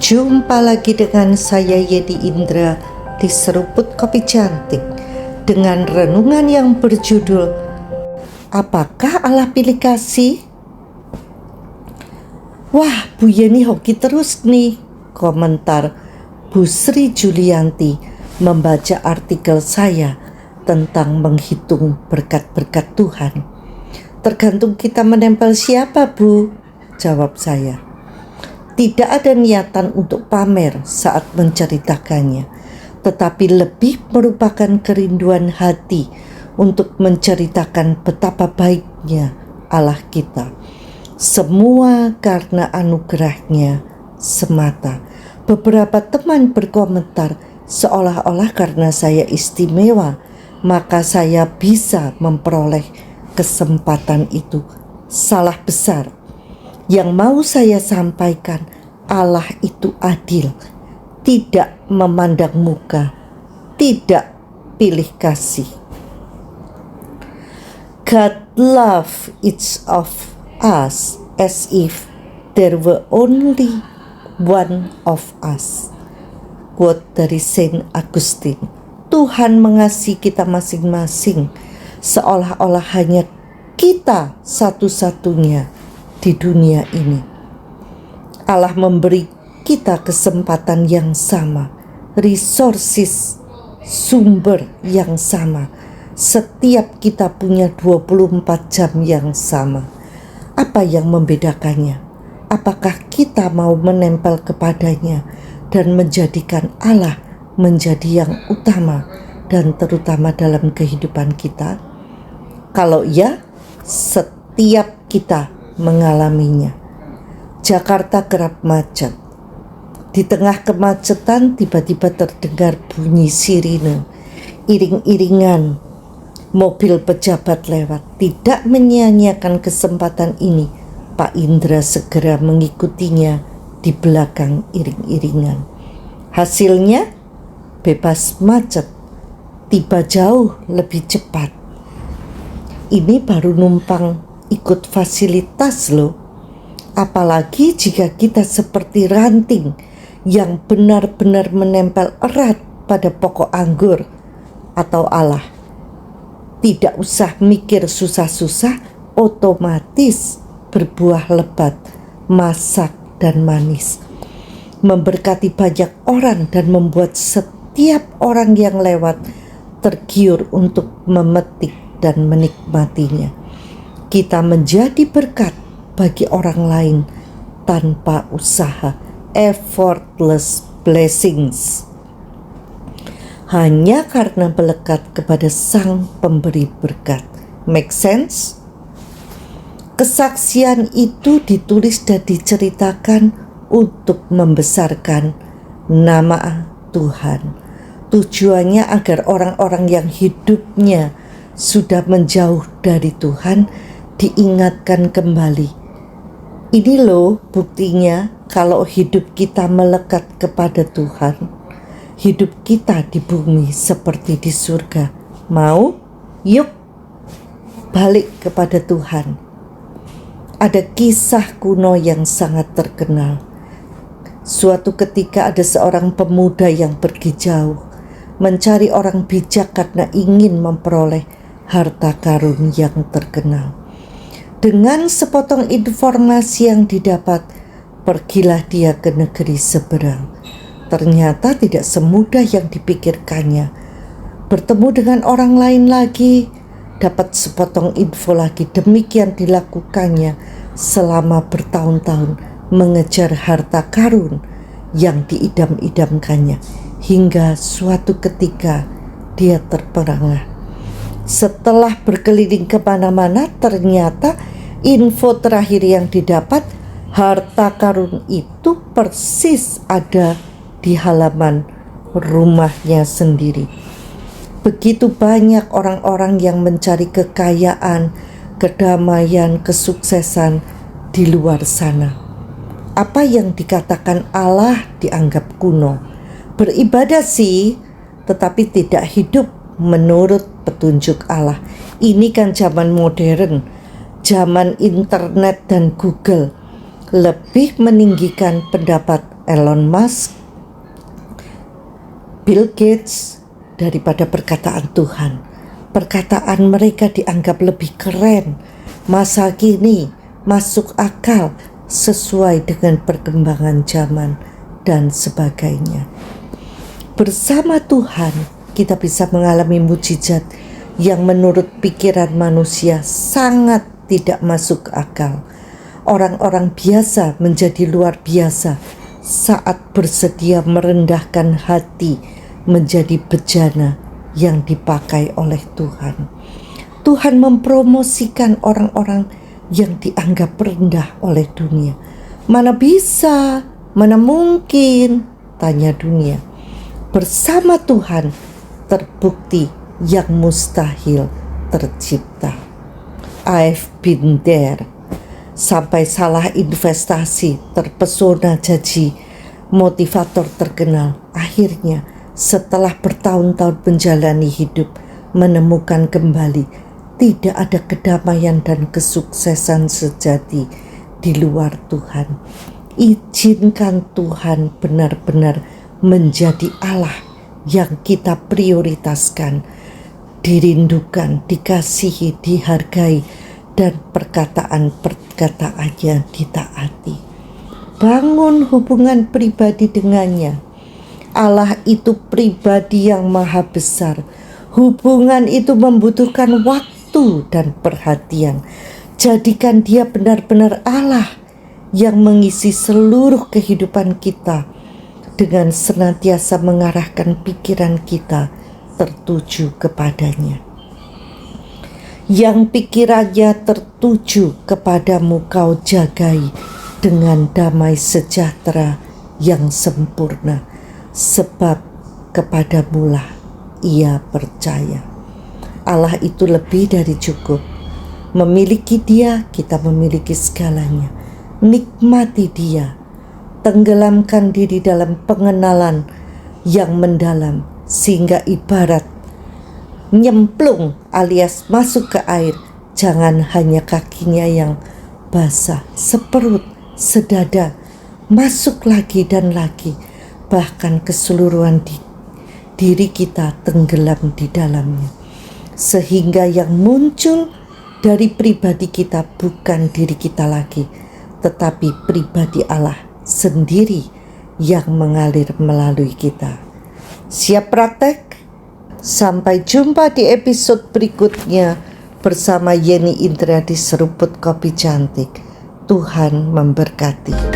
Jumpa lagi dengan saya Yedi Indra di Seruput Kopi Cantik dengan renungan yang berjudul Apakah Allah Pilih Kasih? Wah, Bu Yeni hoki terus nih, komentar Bu Sri Julianti membaca artikel saya tentang menghitung berkat-berkat Tuhan. Tergantung kita menempel siapa, Bu, jawab saya. Tidak ada niatan untuk pamer saat menceritakannya, tetapi lebih merupakan kerinduan hati untuk menceritakan betapa baiknya Allah kita. Semua karena anugerahnya semata. Beberapa teman berkomentar seolah-olah karena saya istimewa, maka saya bisa memperoleh kesempatan itu. Salah besar. Yang mau saya sampaikan, Allah itu adil, tidak memandang muka, tidak pilih kasih. God love each of us as if there were only one of us. Quote dari Saint Augustine. Tuhan mengasihi kita masing-masing, seolah-olah hanya kita satu-satunya di dunia ini. Allah memberi kita kesempatan yang sama, resources, sumber yang sama. Setiap kita punya 24 jam yang sama. Apa yang membedakannya? Apakah kita mau menempel kepadanya dan menjadikan Allah menjadi yang utama dan terutama dalam kehidupan kita? Kalau ya, setiap kita mengalaminya. Jakarta kerap macet. Di tengah kemacetan tiba-tiba terdengar bunyi sirine, iring-iringan mobil pejabat lewat. Tidak menyia-nyiakan kesempatan ini, Pak Indra segera mengikutinya di belakang iring-iringan. Hasilnya bebas macet, tiba jauh lebih cepat. Ini baru numpang ikut fasilitas loh. Apalagi jika kita seperti ranting yang benar-benar menempel erat pada pokok anggur atau Allah. Tidak usah mikir susah-susah, otomatis berbuah lebat, masak dan manis. Memberkati banyak orang dan membuat setiap orang yang lewat tergiur untuk memetik dan menikmatinya. Kita menjadi berkat bagi orang lain tanpa usaha, effortless blessings. Hanya karena melekat kepada Sang Pemberi berkat. Make sense? Kesaksian itu ditulis dan diceritakan untuk membesarkan nama Tuhan. Tujuannya agar orang-orang yang hidupnya sudah menjauh dari Tuhan diingatkan kembali. Ini loh buktinya kalau hidup kita melekat kepada Tuhan. Hidup kita di bumi seperti di surga. Mau? Yuk balik kepada Tuhan. Ada kisah kuno yang sangat terkenal. Suatu ketika ada seorang pemuda yang pergi jauh mencari orang bijak karena ingin memperoleh harta karun yang terkenal. Dengan sepotong informasi yang didapat, pergilah dia ke negeri seberang. Ternyata tidak semudah yang dipikirkannya. Bertemu dengan orang lain lagi, dapat sepotong info lagi. Demikian dilakukannya selama bertahun-tahun mengejar harta karun yang diidam-idamkannya. Hingga suatu ketika dia terperangah. Setelah berkeliling kemana-mana, ternyata info terakhir yang didapat, harta karun itu persis ada di halaman rumahnya sendiri. Begitu banyak orang-orang yang mencari kekayaan, kedamaian, kesuksesan di luar sana. Apa yang dikatakan Allah dianggap kuno. Beribadah sih, tetapi tidak hidup menurut petunjuk Allah. Ini kan zaman modern, zaman internet dan Google. Lebih meninggikan pendapat Elon Musk, Bill Gates daripada perkataan Tuhan. Perkataan mereka dianggap lebih keren, masa kini, masuk akal, sesuai dengan perkembangan zaman, dan sebagainya. Bersama Tuhan, kita bisa mengalami mukjizat yang menurut pikiran manusia sangat tidak masuk akal. Orang-orang biasa menjadi luar biasa saat bersedia merendahkan hati menjadi bejana yang dipakai oleh Tuhan. Tuhan mempromosikan orang-orang yang dianggap rendah oleh dunia. Mana bisa, mana mungkin, tanya dunia. Bersama Tuhan terbukti yang mustahil tercipta. I've been there. Sampai salah investasi, terpesona janji motivator terkenal. Akhirnya setelah bertahun-tahun menjalani hidup, menemukan kembali tidak ada kedamaian dan kesuksesan sejati di luar Tuhan. Izinkan Tuhan benar-benar menjadi Allah yang kita prioritaskan, dirindukan, dikasihi, dihargai, dan perkataan-perkataannya ditaati. Bangun hubungan pribadi dengannya. Allah itu pribadi yang maha besar. Hubungan itu membutuhkan waktu dan perhatian. Jadikan dia benar-benar Allah yang mengisi seluruh kehidupan kita dengan senantiasa mengarahkan pikiran kita tertuju kepadanya. Yang pikirannya tertuju kepadamu kau jagai dengan damai sejahtera yang sempurna, sebab kepadamulah ia percaya. Allah itu lebih dari cukup. Memiliki Dia, kita memiliki segalanya. Nikmati Dia, tenggelamkan diri dalam pengenalan yang mendalam, sehingga ibarat nyemplung alias masuk ke air, jangan hanya kakinya yang basah, seperut, sedada, masuk lagi dan lagi, bahkan keseluruhan diri kita tenggelam di dalamnya, sehingga yang muncul dari pribadi kita bukan diri kita lagi, tetapi pribadi Allah sendiri yang mengalir melalui kita. Siap praktek? Sampai jumpa di episode berikutnya bersama Yeni Indra di Seruput Kopi Cantik. Tuhan memberkati.